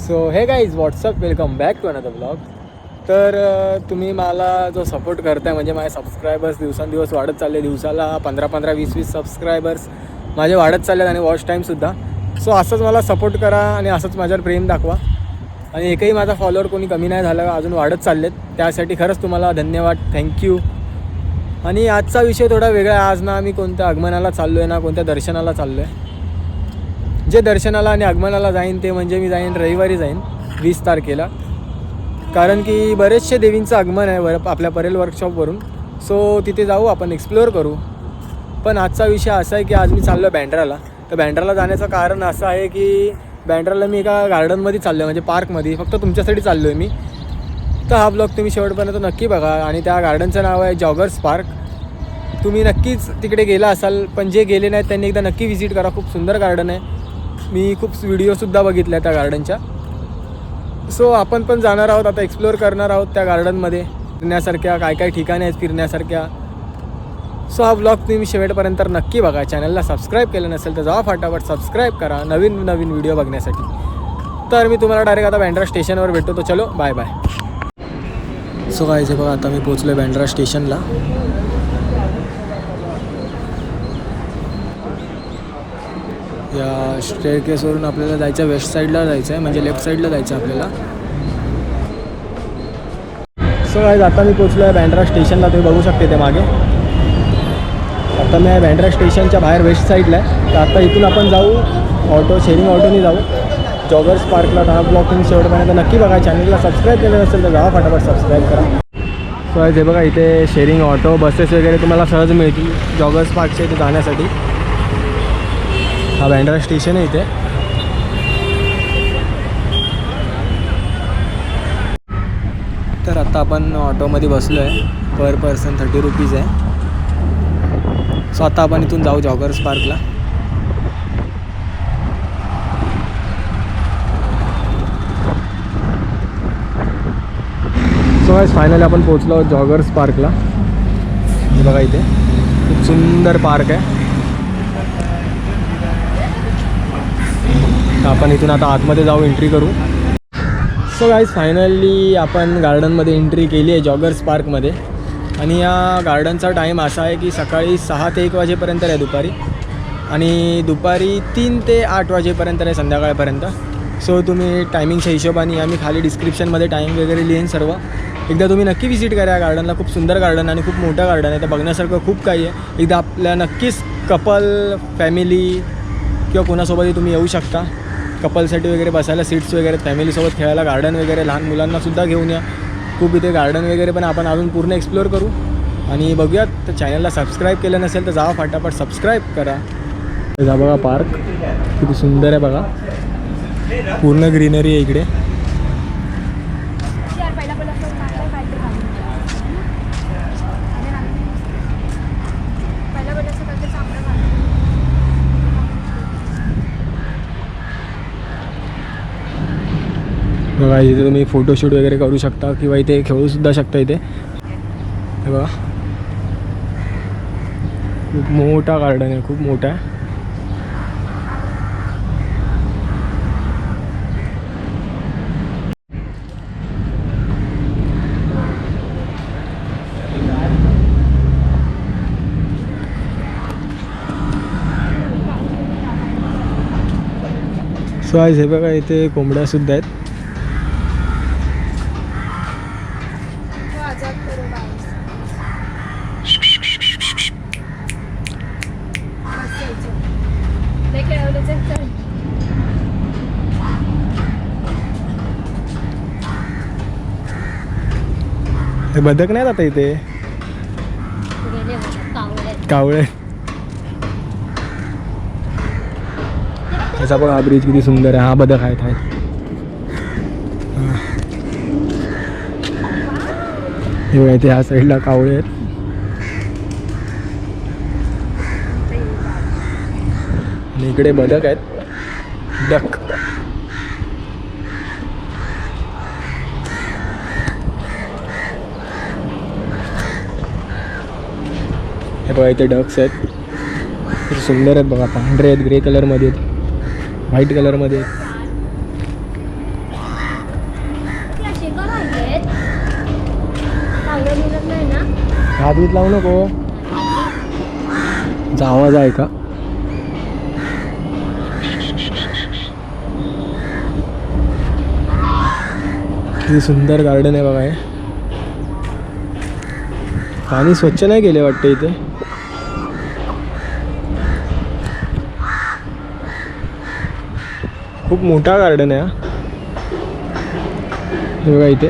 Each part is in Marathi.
So hey guys what's up welcome back to another blog. तर तुम्ही मला जो सपोर्ट करताय म्हणजे माझे सबस्क्रायबर्स दिवसांदिवस वाढत चालले. दिवसाला 15-15 20-20 सबस्क्रायबर्स माझे वाढत चाललेत आणि वॉच टाईमसुद्धा. सो असंच मला सपोर्ट करा आणि असंच माझ्यावर प्रेम दाखवा. आणि एकही माझा फॉलोअर कोणी कमी नाही झालं, अजून वाढत चाललेत. त्यासाठी खरंच तुम्हाला धन्यवाद, थँक्यू. आणि आजचा विषय थोडा वेगळा आहे. आज ना आम्ही कोणत्या आगमनाला चाललो आहे ना कोणत्या दर्शनाला चाललो आहे. जे दर्शनाला आणि आगमनाला जाईन ते म्हणजे मी जाईन रविवारी जाईन 20 तारखेला. कारण की बरेचसे देवींचं आगमन आहे आपल्या परेल वर्कशॉपवरून. सो तिथे जाऊ, आपण एक्सप्लोअर करू. पण आजचा विषय असा आहे की आज मी चाललो आहे बँड्राला. तर बँड्राला जाण्याचं कारण असं आहे की बँड्राला मी एका गार्डनमध्ये चाललो आहे, म्हणजे पार्कमध्ये. फक्त तुमच्यासाठी चाललो आहे मी. तर हा ब्लॉग तुम्ही शेवटपर्यंत नक्की बघा. आणि त्या गार्डनचं नाव आहे जॉगर्स पार्क. तुम्ही नक्कीच तिकडे गेला असाल, पण जे गेले नाहीत त्यांनी एकदा नक्की व्हिजिट करा. खूप सुंदर गार्डन आहे. मी खूप व्हिडिओसुद्धा बघितल्या त्या गार्डनच्या. सो आपण पण जाणार आहोत, आता एक्सप्लोअर करणार आहोत त्या गार्डनमध्ये. फिरण्यासारख्या काय काय ठिकाणे आहेत फिरण्यासारख्या. सो हा ब्लॉग तुम्ही शेवटपर्यंत नक्की बघा. चॅनलला सबस्क्राईब केलं नसेल तर जावा फटाफट सबस्क्राईब करा नवीन नवीन व्हिडिओ बघण्यासाठी. तर मी तुम्हाला डायरेक्ट आता बँड्रा स्टेशनवर भेटतो. तो चलो बाय बाय. सो काय बघा, आता मी पोचलो आहे बँड्रा स्टेशनला. या स्टेअरकेसवरून आपल्याला जायचं वेस्ट साईडला जायचं आहे, म्हणजे लेफ्ट साईडला जायचं आहे आपल्याला. सो गाईज आता मी पोचलो आहे बँड्रा स्टेशनला. तुम्ही बघू शकते ते मागे. आता मी बँड्रा स्टेशनच्या बाहेर वेस्ट साईडला आहे. तर आता इथून आपण जाऊ शेअरिंग ऑटोनी जाऊ जॉगर्स पार्कला. हा ब्लॉग तुम्ही शेवटपर्यंत नक्की बघा. चॅनलला सबस्क्राईब केलं नसेल तर जावा फटाफट सबस्क्राईब करा. सो गाईज हे बघा, इथे शेअरिंग ऑटो बसेस वगैरे तुम्हाला सहज मिळतील जॉगर्स पार्कच्या इथे जाण्यासाठी. हा बँड्रा स्टेशन आहे इथे. तर आता आपण ऑटोमध्ये बसलो आहे. पर पर्सन 30 रुपीज आहे. सो आता आपण इथून जाऊ जॉगर्स पार्कला. सो गाईज फायनली आपण पोचलो आहोत जॉगर्स पार्कला. हे बघा, इथे खूप सुंदर पार्क आहे. आपण इथून आता आतमध्ये जाऊ, एंट्री करू. सो गाईज फायनली आपण गार्डनमध्ये एंट्री केली आहे जॉगर्स पार्कमध्ये. आणि या गार्डनचा टाईम असा आहे की सकाळी 6 ते 1 वाजेपर्यंत आहे दुपारी, आणि दुपारी 3 ते 8 वाजेपर्यंत आहे संध्याकाळपर्यंत. सो तुम्ही टायमिंगच्या हिशोबाने आम्ही खाली डिस्क्रिप्शनमध्ये टाईम वगैरे लिहीन सर्व. एकदा तुम्ही नक्की व्हिजिट करा या गार्डनला. खूप सुंदर गार्डन आणि खूप मोठं गार्डन आहे. तर बघण्यासारखं खूप काही आहे. एकदा आपल्या नक्कीच कपल फॅमिली किंवा कोणासोबतही तुम्ही येऊ शकता. कपलसाठी वगैरे बसायला सीट्स वगैरे, फॅमिलीसोबत खेळायला गार्डन वगैरे, लहान मुलांनासुद्धा घेऊन या. खूप इथे गार्डन वगैरे पण आपण अजून पूर्ण एक्सप्लोअर करू आणि बघूयात. तर चॅनलला सबस्क्राईब केलं नसेल तर जावा फटाफट सबस्क्राईब करा. जा बघा पार्क किती सुंदर आहे बघा. पूर्ण ग्रीनरी आहे इकडे. बघा इथे तुम्ही फोटोशूट वगैरे करू शकता किंवा इथे खेळूसुद्धा शकता. इथे हे बघा, खूप मोठा गार्डन आहे, खूप मोठा आहे. सो आज हे बघा, इथे कोंबड्यासुद्धा आहेत. हे बदक नाही आता इथे, कावळे. त्याचा पण हा ब्रिज किती सुंदर आहे. हा बदक आहेत. हे बघा, इथे ह्या साईडला कावळे आहेत. आणि इकडे बदक आहेत, डक. हे बघा, इथे डक्स आहेत. किती सुंदर आहेत बघा. पांढरे आहेत, ग्रे कलरमध्ये आहेत, व्हाईट कलरमध्ये आहेत. हात बीत लावू नको, आवाज आहे का? किती सुंदर गार्डन आहे बघा हे. पाणी स्वच्छ नाही केले वाटतं इथे. खूप मोठा गार्डन आहे हा. हे बघा इथे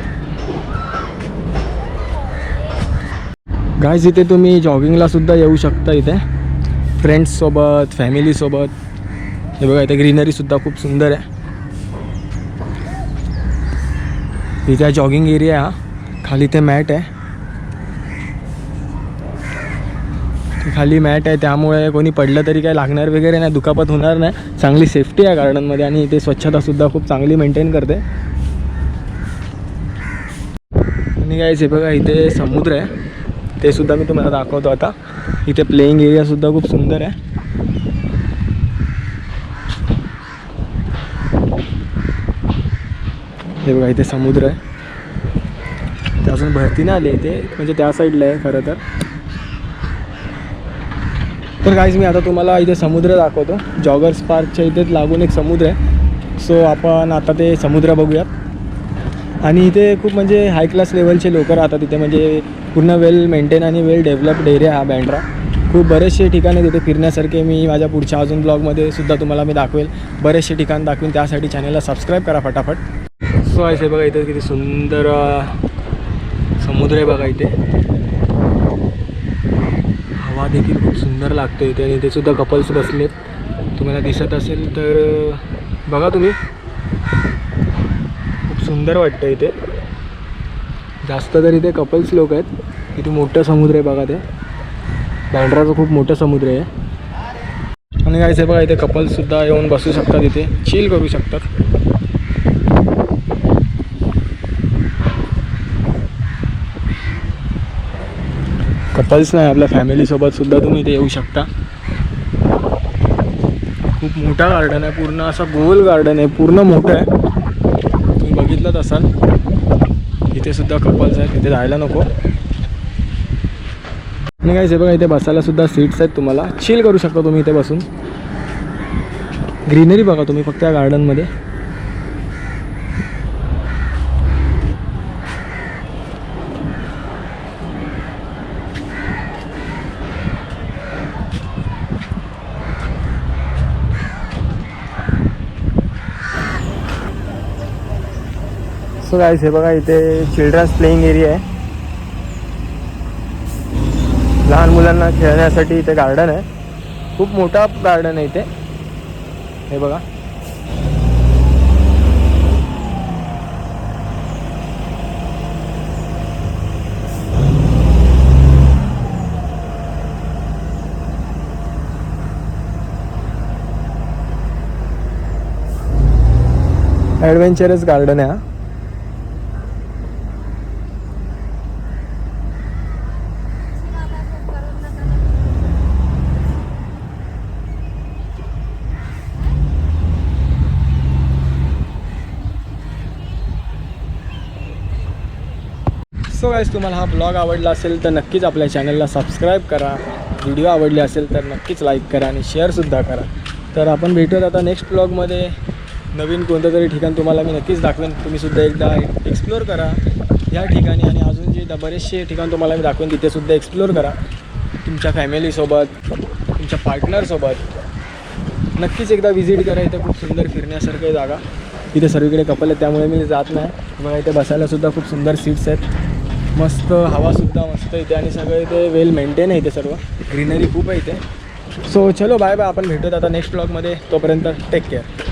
गाईज, इथे तुम्ही जॉगिंगला सुद्धा येऊ शकता. इथे फ्रेंड्ससोबत, फॅमिलीसोबत. हे बघा इथे ग्रीनरीसुद्धा खूप सुंदर आहे. इथे जॉगिंग एरिया हा. खाली ते मॅट आहे, खाली मॅट आहे, त्यामुळे कोणी पडलं तरी काय लागणार वगैरे नाही, दुखापत होणार नाही. चांगली सेफ्टी आहे गार्डनमध्ये आणि इथे स्वच्छतासुद्धा खूप चांगली मेंटेन करते. आणि गाईज हे बघा इथे समुद्र आहे, ते सुद्धा मी तुम्हाला दाखवतो आता. इथे प्लेइंग एरियासुद्धा खूप सुंदर आहे. हे बघा इथे समुद्र आहे. ते अजून भरती नाही आली इथे, म्हणजे त्या साईडला आहे खरं तर. गाईज मी आता तुम्हाला इथे समुद्र दाखवतो. जॉगर्स पार्कच्या इथेच लागून एक समुद्र आहे. सो आपण आता ते समुद्र बघूयात. आणि इथे खूप म्हणजे हाय क्लास लेवलचे लोक राहतात इथे, म्हणजे पूर्ण वेल मेंटेन आणि वेल डेव्हलप्ड एरिया हा बँड्रा. खूप बरेचसे ठिकाणे तिथे फिरण्यासारखे. मी माझ्या पुढच्या अजून ब्लॉगमध्ये सुद्धा तुम्हाला मी दाखवेल, बरेचसे ठिकाण दाखवेल. त्यासाठी चॅनलला सबस्क्राईब करा फटाफट. सो आहे बघा इथे किती सुंदर समुद्र आहे बघा इथे. हवा देखील खूप सुंदर लागते इथे. आणि इथे सुद्धा कपल्स बसलेत, तुम्हाला दिसत असेल तर बघा तुम्ही. खूप सुंदर वाटतं इथे. जास्त तर इथे कपल्स लोक आहेत. इथे मोठं समुद्र आहे बघा, ते बँड्राचं खूप मोठं समुद्र आहे. आणि काय आहे बघा इथे कपल्ससुद्धा येऊन बसू शकतात, इथे चिल करू शकतात. कपल्स नाही, आपल्या फॅमिलीसोबतसुद्धा तुम्ही इथे येऊ शकता. खूप मोठा गार्डन आहे, पूर्ण असा गोल गार्डन आहे, पूर्ण मोठं आहे. तुम्ही बघितलंच असाल. इथे सुद्धा कपल्स आहेत, इथे जायला नको. आणि काय आहे बघा इथे बसायला सुद्धा सीट्स आहेत, तुम्हाला चिल करू शकता तुम्ही इथे बसून. ग्रीनरी बघा तुम्ही फक्त या गार्डनमध्ये. सो गाईस हे बघा इथे चिल्ड्रन्स प्लेइंग एरिया आहे. लहान मुलांना खेळण्यासाठी इथे गार्डन आहे. खूप मोठा गार्डन आहे इथे. हे बघा ॲडव्हेंचरस गार्डन आहे हा. सो गाईस तुम्हाला हा ब्लॉग आवडला असेल तर नक्कीच आपल्या चॅनलला सबस्क्राईब करा. व्हिडिओ आवडले असेल तर नक्कीच लाईक करा आणि शेअरसुद्धा करा. तर आपण भेटूयात आता नेक्स्ट ब्लॉगमध्ये. नवीन कोणतं तरी ठिकाण तुम्हाला मी नक्कीच दाखवेन. तुम्हीसुद्धा एकदा एक्सप्लोअर करा या ठिकाणी. आणि अजून जे बरेचसे ठिकाण तुम्हाला मी दाखवेन तिथेसुद्धा एक्सप्लोअर करा. तुमच्या फॅमिलीसोबत, तुमच्या पार्टनरसोबत नक्कीच एकदा व्हिजिट करा. इथे खूप सुंदर फिरण्यासारखं जागा. इथे सर्वीकडे कपल आहेत त्यामुळे मी जात नाही. बघा इथे बसायलासुद्धा खूप सुंदर सीट्स आहेत. मस्त हवासुद्धा मस्त इथे. आणि सगळं इथे वेल मेंटेन आहे. इथे सर्व ग्रीनरी खूप आहे इथे. सो चलो बाय बाय. आपण भेटूत आता नेक्स्ट ब्लॉगमध्ये. तोपर्यंत टेक केअर.